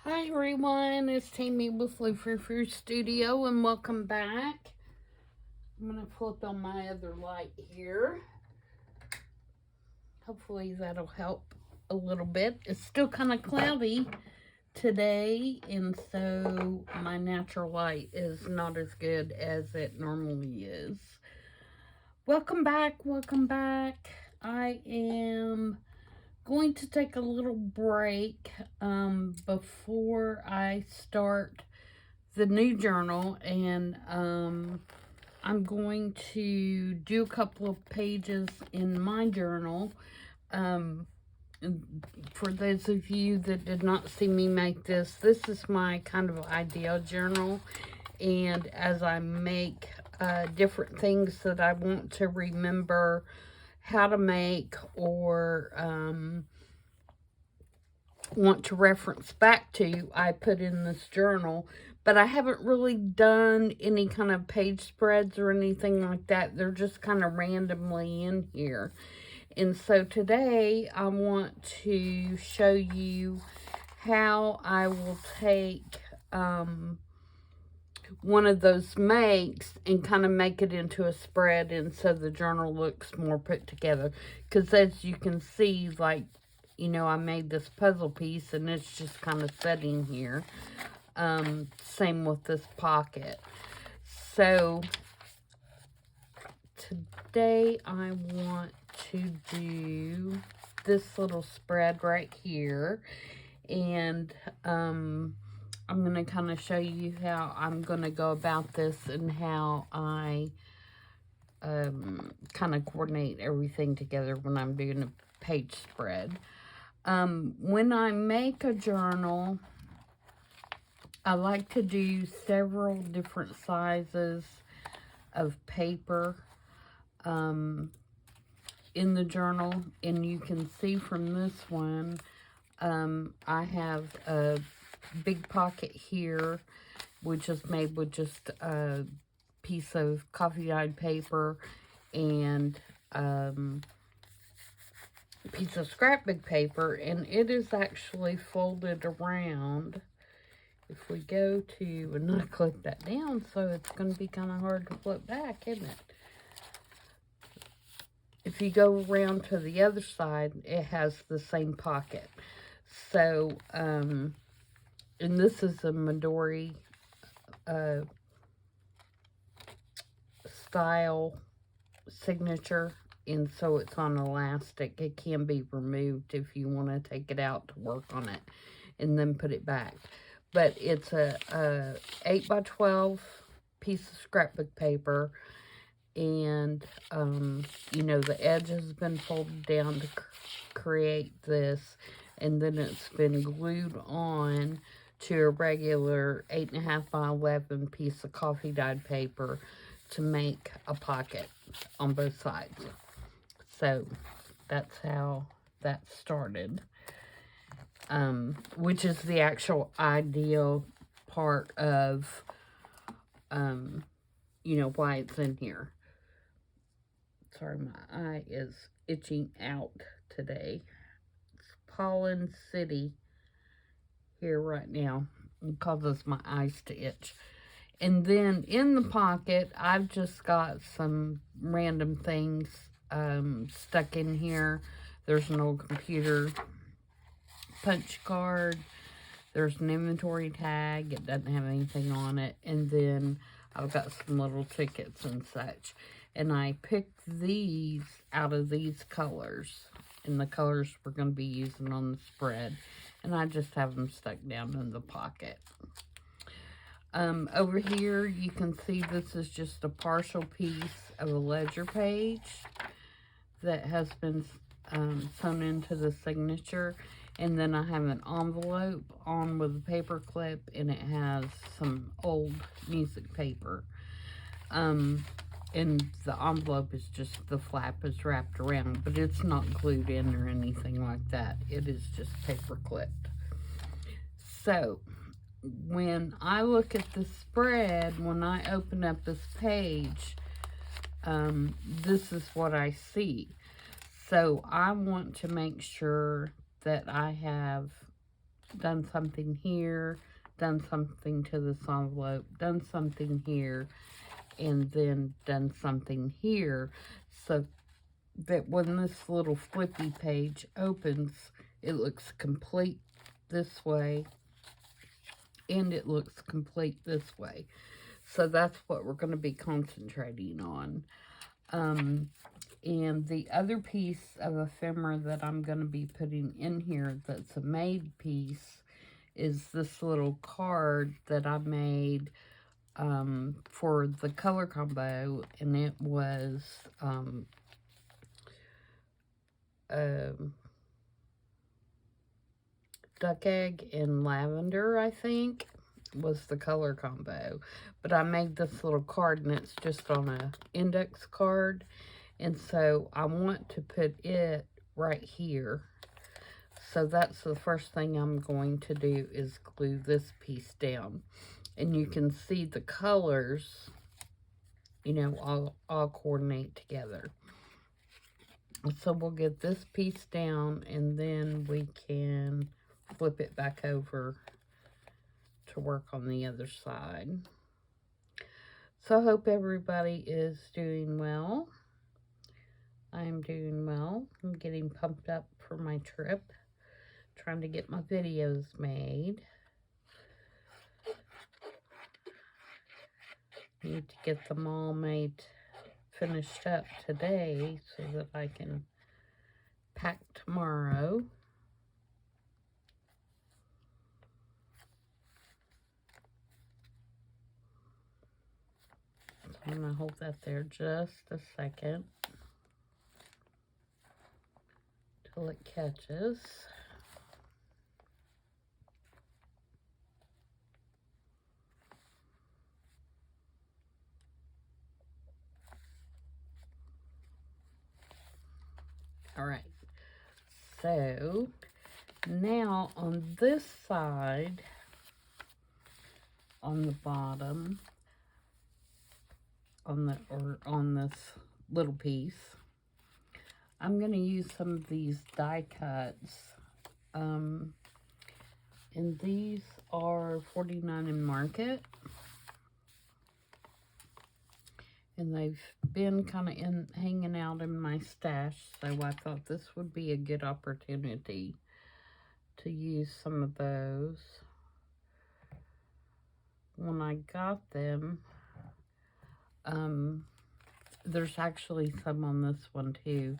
Hi everyone, it's Tammy with Frou-frou Studio and welcome back. I'm going to flip on my other light here. Hopefully that'll help a little bit. It's still kind of cloudy today, and so my natural light is not as good as it normally is. Welcome back, welcome back. I am going to take a little break before I start the new journal, and I'm going to do a couple of pages in my journal. For those of you that did not see me make this is my kind of ideal journal, and as I make different things that I want to remember how to make or want to reference back to, I put in this journal. But I haven't really done any kind of page spreads or anything like that. They're just kind of randomly in here. And so today I want to show you how I will take one of those makes and kind of make it into a spread, and so the journal looks more put together. Because as you can see, like, you know, I made this puzzle piece and it's just kind of sitting here. Same with this pocket. So today I want to do this little spread right here, and I'm going to kind of show you how I'm going to go about this and how I kind of coordinate everything together when I'm doing a page spread. When I make a journal, I like to do several different sizes of paper in the journal, and you can see from this one, I have a big pocket here, which is made with just a piece of coffee dyed paper and a piece of scrapbook paper, and it is actually folded around. If we go to, and I clip that down, so it's going to be kind of hard to flip back, isn't it? If you go around to the other side, it has the same pocket. So, and this is a Midori style signature, and so it's on elastic. It can be removed if you want to take it out to work on it and then put it back. But it's a 8 by 12 piece of scrapbook paper, and you know, the edge has been folded down to create this, and then it's been glued on to a regular 8.5 by 11 piece of coffee dyed paper to make a pocket on both sides. So that's how that started, which is the actual ideal part of you know, why it's in here. Sorry, my eye is itching out today. It's Pollen City here right now. It causes my eyes to itch. And then in the pocket, I've just got some random things stuck in here. There's an old computer punch card. There's an inventory tag. It doesn't have anything on it. And then I've got some little tickets and such. And I picked these out of these colors. And the colors we're going to be using on the spread. And I just have them stuck down in the pocket. Over here, you can see this is just a partial piece of a ledger page that has been sewn into the signature. And then I have an envelope on with a paper clip, and it has some old music paper. And the envelope is just, the flap is wrapped around, but it's not glued in or anything like that. It is just paper clipped. So, when I look at the spread, when I open up this page, this is what I see. So I want to make sure that I have done something here, done something to this envelope, done something here, and then done something here, so that when this little flippy page opens, it looks complete this way, and it looks complete this way. So that's what we're going to be concentrating on. And the other piece of ephemera that I'm going to be putting in here that's a made piece is this little card that I made for the color combo, and it was duck egg and lavender, I think, was the color combo. But I made this little card, and it's just on a index card. And so I want to put it right here. So that's the first thing I'm going to do, is glue this piece down. And you can see the colors, you know, all coordinate together. So we'll get this piece down, and then we can flip it back over to work on the other side. So I hope everybody is doing well. I'm doing well. I'm getting pumped up for my trip, trying to get my videos made. Need to get them all finished up today so that I can pack tomorrow. So I'm going to hold that there just a second till it catches. All right, so now on this side, on the bottom, on this little piece, I'm going to use some of these die cuts, and these are $49 in Market, and they've been kind of hanging out in my stash, so I thought this would be a good opportunity to use some of those. When I got them, there's actually some on this one too.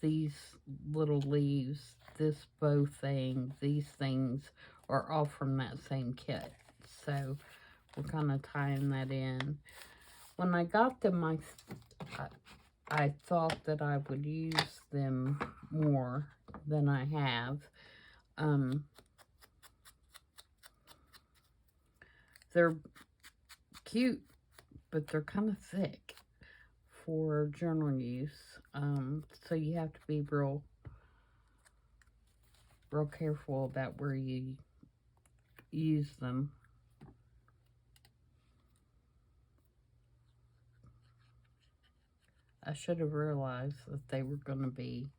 These little leaves, this bow thing, these things are all from that same kit. So we're kind of tying that in. When I got them, I thought that I would use them more than I have. They're cute, but they're kind of thick for journal use. So you have to be real careful about where you use them. I should have realized that they were going to be,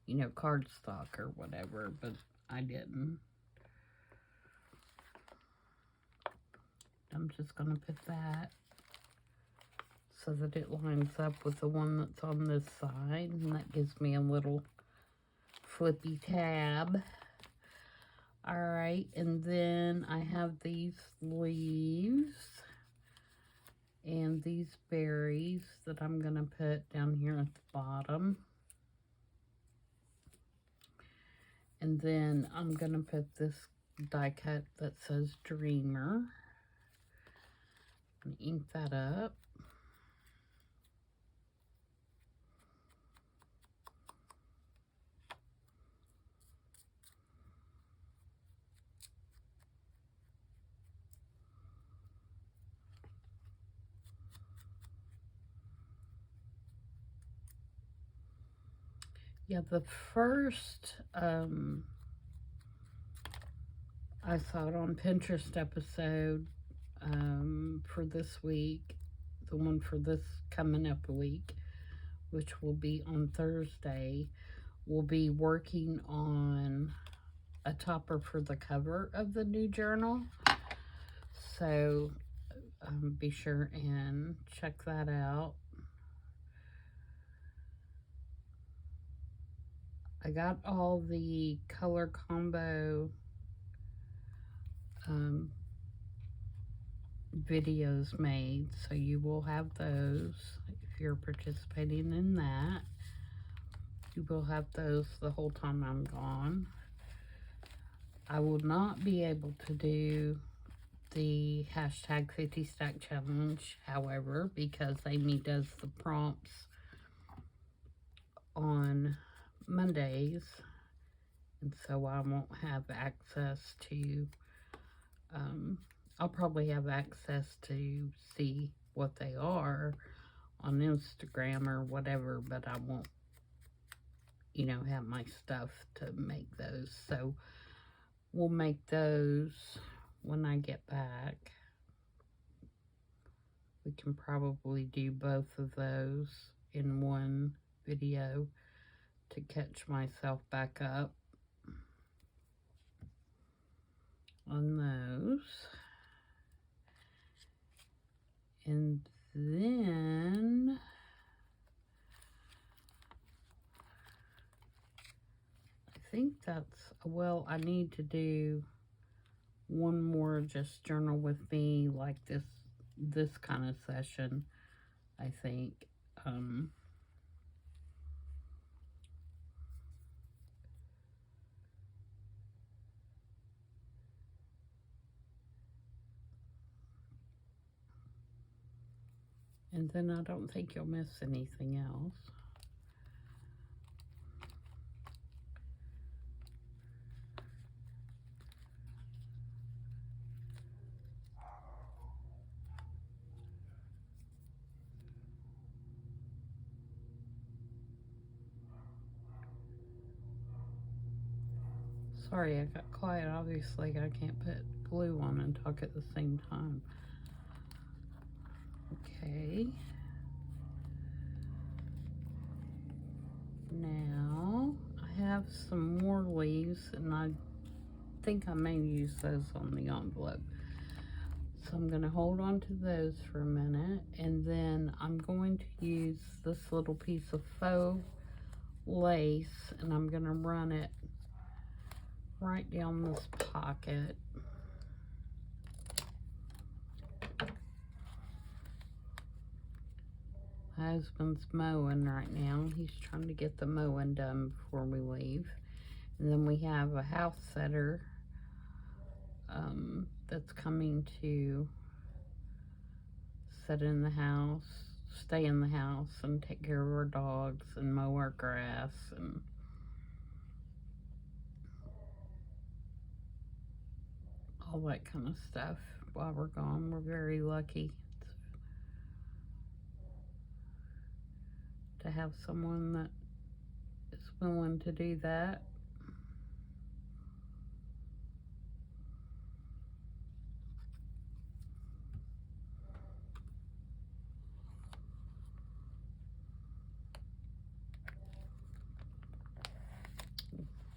you know, cardstock or whatever, but I didn't. I'm just going to put that so that it lines up with the one that's on this side, and that gives me a little flippy tab. All right, and then I have these leaves and these berries that I'm going to put down here at the bottom. And then I'm going to put this die cut that says Dreamer. And ink that up. Yeah, the first, I saw it on Pinterest episode for this week, the one for this coming up week, which will be on Thursday, will be working on a topper for the cover of the new journal. So be sure and check that out. I got all the color combo videos made, so you will have those if you're participating in that. You will have those the whole time I'm gone. I will not be able to do the hashtag 50 stack challenge, however, because Amy does the prompts on Mondays, and so I won't have access to, I'll probably have access to see what they are on Instagram or whatever, but I won't, you know, have my stuff to make those. So we'll make those when I get back. We can probably do both of those in one video to catch myself back up on those. And then I think that's, well, I need to do one more just journal with me, like this kind of session, I think. And then I don't think you'll miss anything else. Sorry, I got quiet. Obviously, I can't put glue on and talk at the same time. Okay. Now, I have some more leaves, and I think I may use those on the envelope. So I'm going to hold on to those for a minute, and then I'm going to use this little piece of faux lace, and I'm going to run it right down this pocket. My husband's mowing right now. He's trying to get the mowing done before we leave. And then we have a house setter that's coming to sit in the house, stay in the house, and take care of our dogs and mow our grass and all that kind of stuff while we're gone. We're very lucky to have someone that is willing to do that.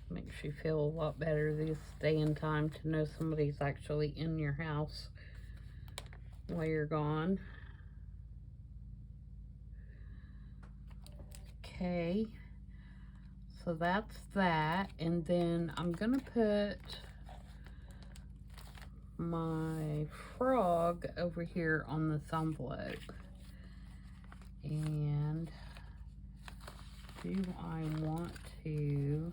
Makes you feel a lot better this day and time to know somebody's actually in your house while you're gone. Okay, so that's that, and then I'm gonna put my frog over here on this envelope. And do I want to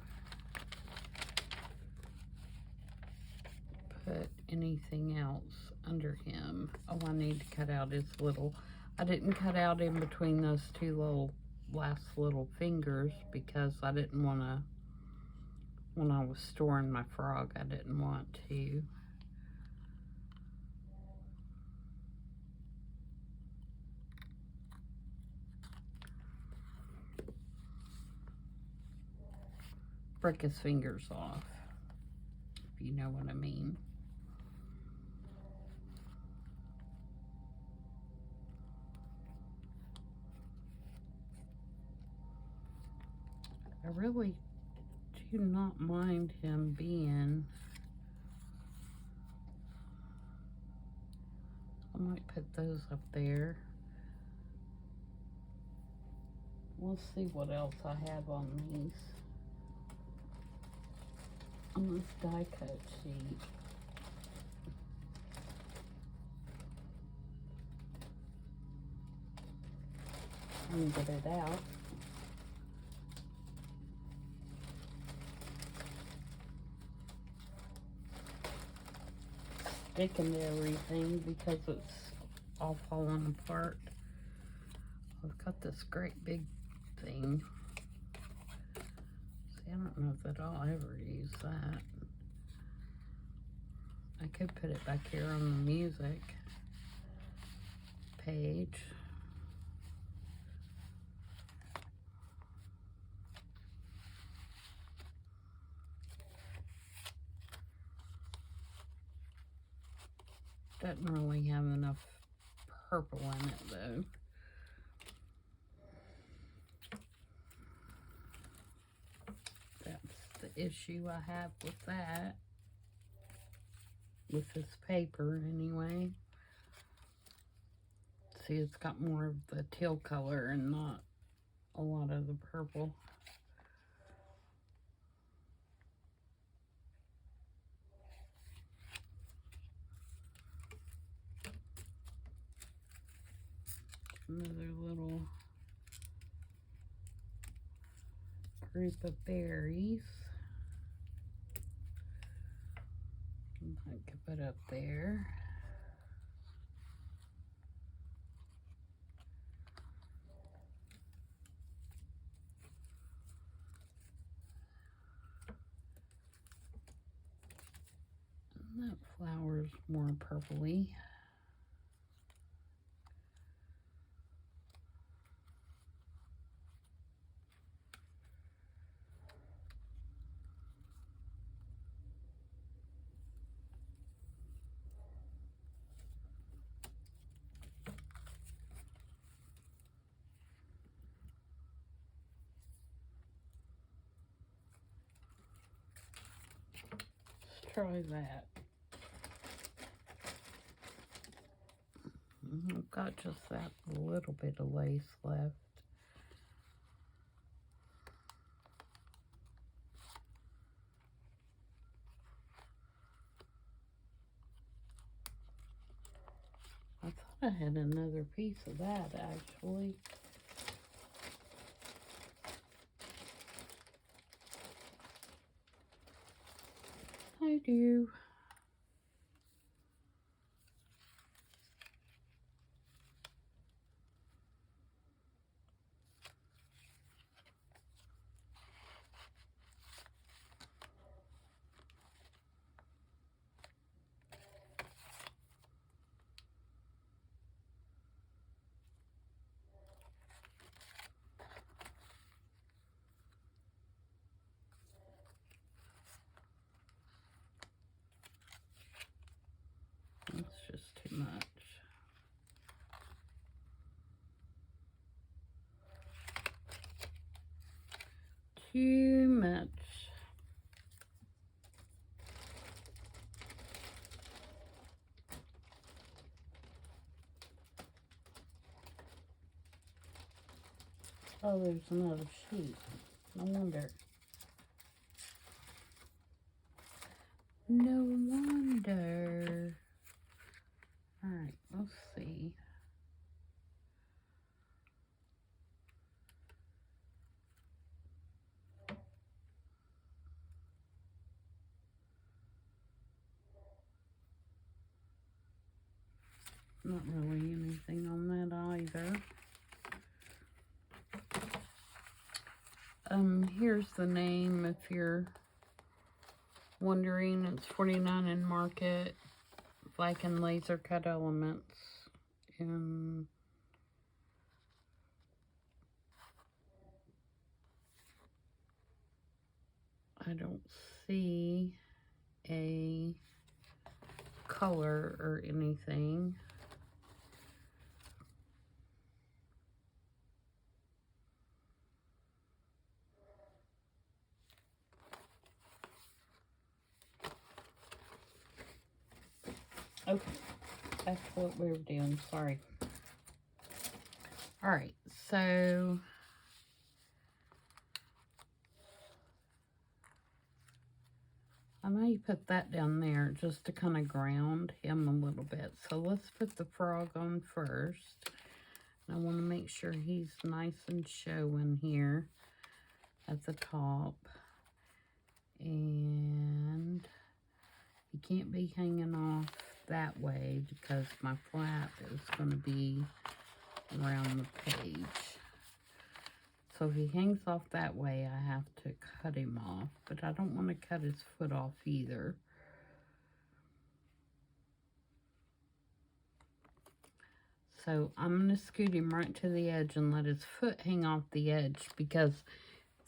put anything else under him? Oh, I need to cut out his little, I didn't cut out in between those two last little fingers because I didn't want to, when I was storing my frog, I didn't want to break his fingers off, if you know what I mean. I really do not mind him being. I might put those up there. We'll see what else I have on these. On this die cut sheet. And get it out. Sticking to everything because it's all falling apart. I've got this great big thing. See, I don't know that I'll ever use that. I could put it back here on the music page. Doesn't really have enough purple in it though. That's the issue I have with that. With this paper anyway. See, it's got more of the teal color and not a lot of the purple. Another little group of berries. I could put up there. And that flower's more purpley. Try that. I've got just that little bit of lace left. I thought I had another piece of that actually. I do. It's just too much. Too much. Oh, there's another sheet. No wonder. No wonder. Alright, let's see. Not really anything on that either. Here's the name if you're wondering. It's 49 in Market. Viking Laser Cut Elements. And I don't see a color or anything. Okay, that's what we were doing. Sorry. Alright, so I may put that down there just to kind of ground him a little bit. So let's put the frog on first. I want to make sure he's nice and showing here at the top. And he can't be hanging off that way because my flap is going to be around the page. So if he hangs off that way, I have to cut him off. But I don't want to cut his foot off either. So I'm going to scoot him right to the edge and let his foot hang off the edge because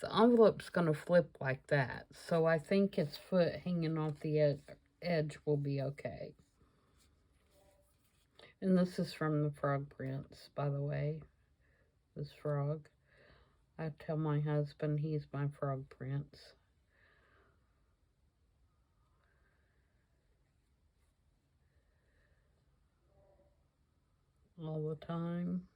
the envelope's going to flip like that. So I think his foot hanging off the edge will be okay. And this is from the Frog Prince, by the way. This frog. I tell my husband he's my frog prince. All the time.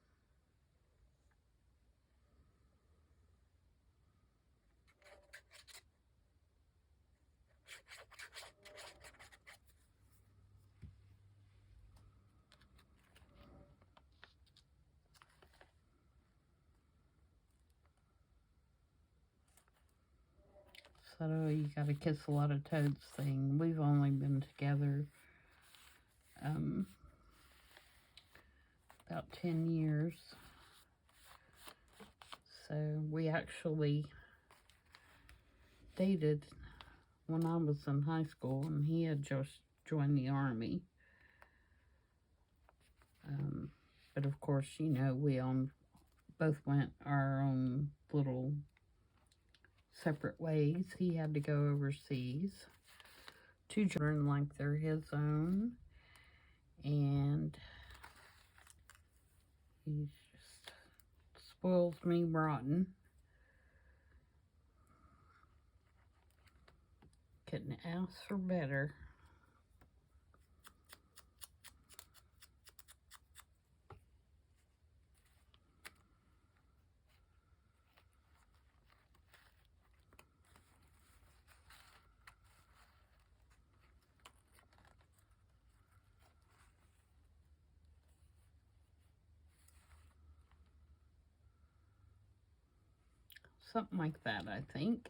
So you gotta kiss a lot of toads thing. We've only been together about 10 years. So we actually dated when I was in high school, and he had just joined the Army. But of course, you know, we both went our own little separate ways. He had to go overseas. 2 children like they're his own. And he just spoils me rotten. Couldn't ask for better. Something like that, I think.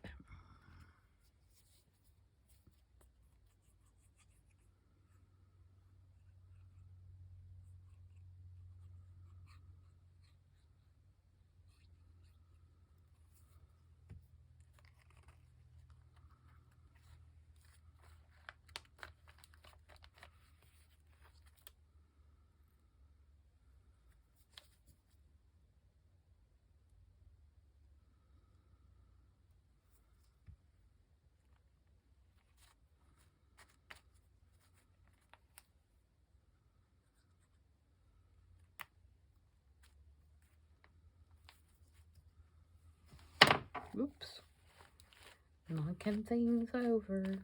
Oops. Knocking things over.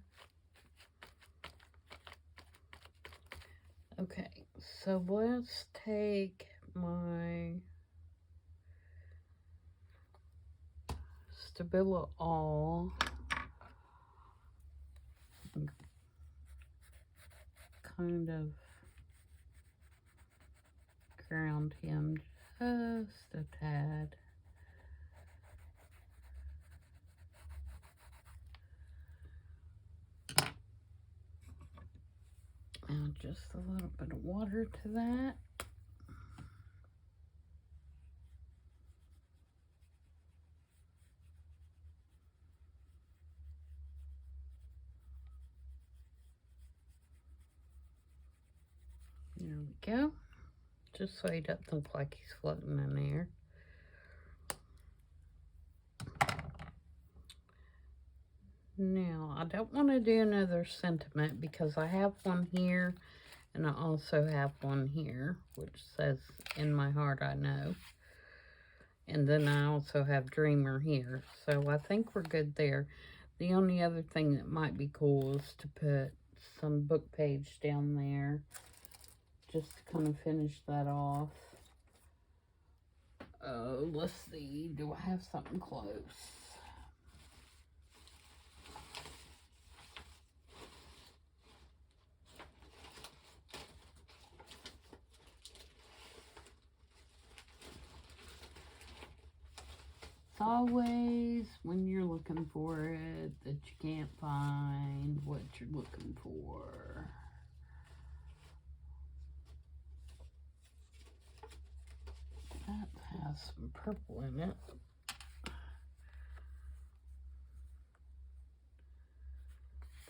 Okay, so let's take my Stabila All and kind of ground him just a tad. Add just a little bit of water to that. There we go. Just so he doesn't look like he's floating in the air. Now, I don't want to do another sentiment because I have one here and I also have one here, which says, "In my heart, I know." And then I also have Dreamer here. So I think we're good there. The only other thing that might be cool is to put some book page down there just to kind of finish that off. Let's see, do I have something close? It's always when you're looking for it that you can't find what you're looking for. That has some purple in it.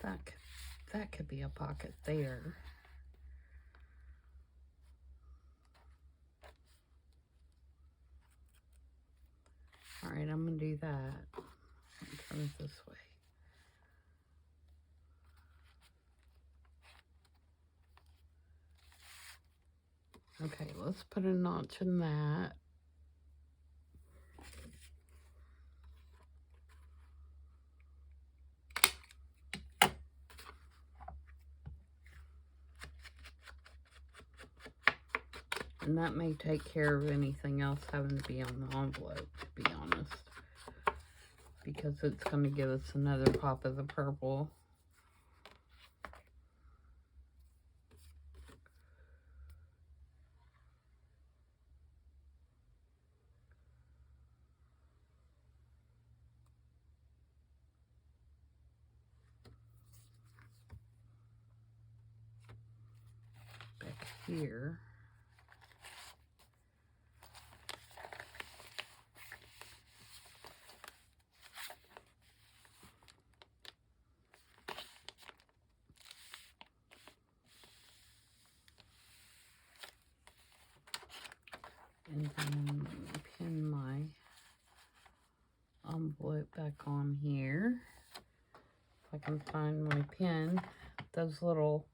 That could be a pocket there. All right, I'm gonna do that. Turn it this way. Okay, let's put a notch in that. And that may take care of anything else having to be on the envelope, to be honest. Because it's going to give us another pop of the purple. Back here. And then pin my envelope back on here. If I can find my pin, those little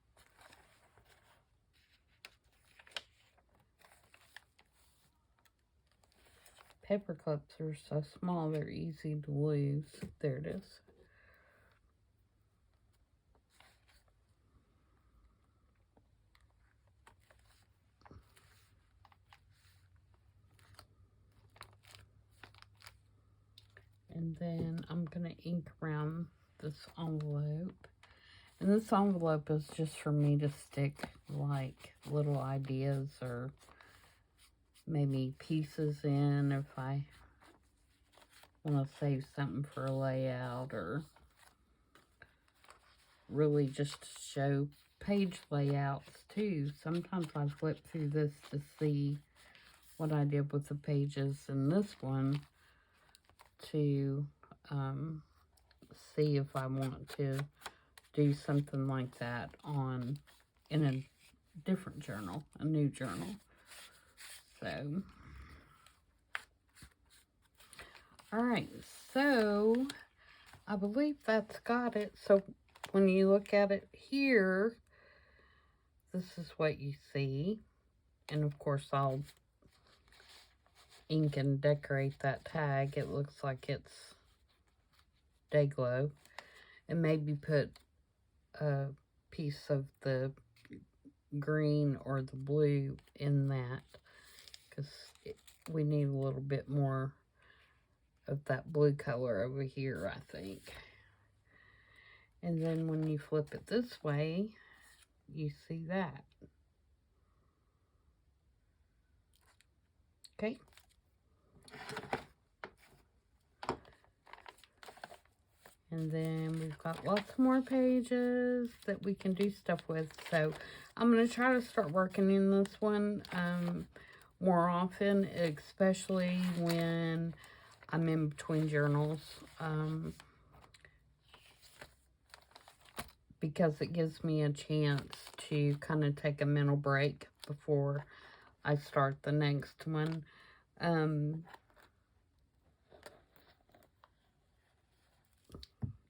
paper clips are so small, they're easy to lose. There it is. And then I'm going to ink around this envelope. And this envelope is just for me to stick like little ideas or maybe pieces in if I want to save something for a layout, or really just to show page layouts too. Sometimes I flip through this to see what I did with the pages in this one to see if I want to do something like that in a different journal, a new journal. So, all right, so I believe that's got it. So when you look at it here, this is what you see. And of course I'll ink and decorate that tag. It looks like it's day glow. And maybe put a piece of the green or the blue in that, because we need a little bit more of that blue color over here, I think. And then when you flip it this way, you see that. Okay. And then we've got lots more pages that we can do stuff with. So I'm going to try to start working in this one more often, especially when I'm in between journals. Because it gives me a chance to kind of take a mental break before I start the next one.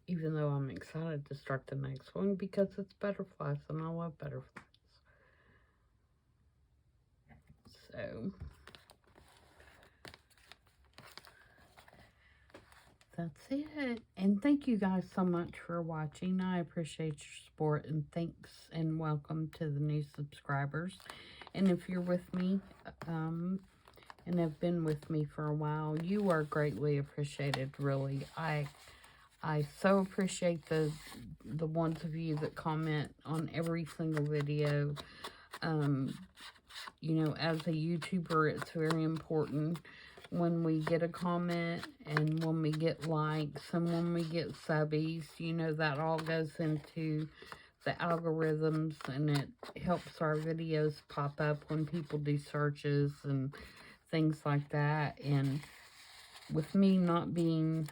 Even though I'm excited to start the next one because it's butterflies and I love butterflies. So, that's it. And thank you guys so much for watching. I appreciate your support, and thanks and welcome to the new subscribers. And if you're with me, and have been with me for a while, you are greatly appreciated, really. I so appreciate the ones of you that comment on every single video. You know, as a YouTuber, it's very important when we get a comment and when we get likes and when we get subbies. You know, that all goes into the algorithms, and it helps our videos pop up when people do searches and things like that. And with me not being,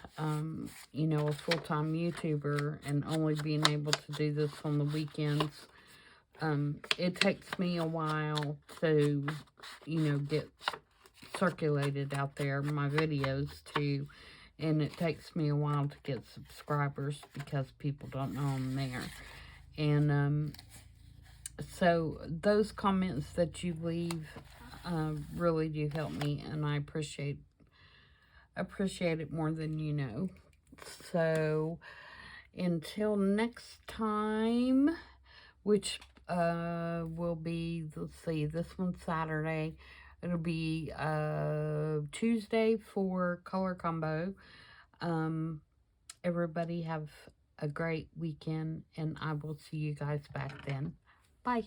you know, a full-time YouTuber and only being able to do this on the weekends, it takes me a while to, you know, get circulated out there, my videos too, and it takes me a while to get subscribers because people don't know I'm there. And so those comments that you leave really do help me, and I appreciate it more than you know. So until next time, which will be, let's see, this one's Saturday. It'll be Tuesday for color combo. Everybody have a great weekend, and I will see you guys back then. Bye.